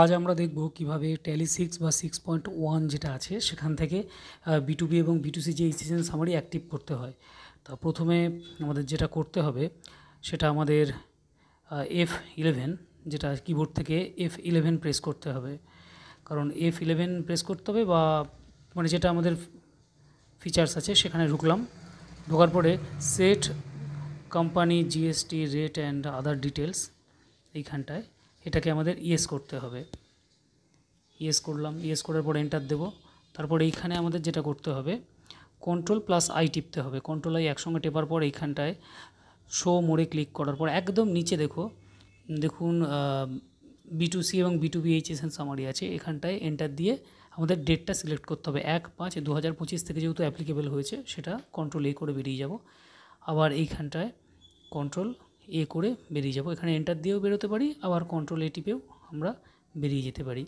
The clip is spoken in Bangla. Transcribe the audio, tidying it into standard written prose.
আজ আমরা দেখব কিভাবে ট্যালি 6 বা 6.1 যেটা আছে সেখান থেকে B2B এবং B2C যে ইসিএসএন সামারি অ্যাক্টিভ করতে হয়। তা প্রথমে আমাদের যেটা করতে হবে সেটা আমাদের F11 যেটা কিবোর্ড থেকে F11 প্রেস করতে হবে, কারণ F11 প্রেস করতে হবে বা মানে যেটা আমাদের ফিচার্স আছে সেখানে ঢুকলাম। ঢোকার পরে set company GST rate and other details এইখানটায় এটাকে আমাদের ইয়েস করতে হবে। ইয়েস করলাম, ইয়েস করার পর এন্টার দেব। তারপর এইখানে আমাদের যেটা করতে হবে Ctrl+I টিপতে হবে। Ctrl+I একসঙ্গে টেপার পর এইখানটায় শো মোড়ে ক্লিক করার পর একদম নিচে দেখুন B2C এবং B2B ইসিএসএন সামারি আছে। এখানটায় এন্টার দিয়ে আমাদের ডেটটা সিলেক্ট করতে হবে। 1/5/2025 থেকে যেহেতু অ্যাপ্লিকেবল হয়েছে সেটা Ctrl+A করে বেরিয়ে যাব। আবার এইখানটায় Ctrl+A করে বেরিয়ে যাব। এখানে এন্টার দিয়েও বেরোতে পারি, আবার Ctrl+A টিপেও আমরা বেরিয়ে যেতে পারি।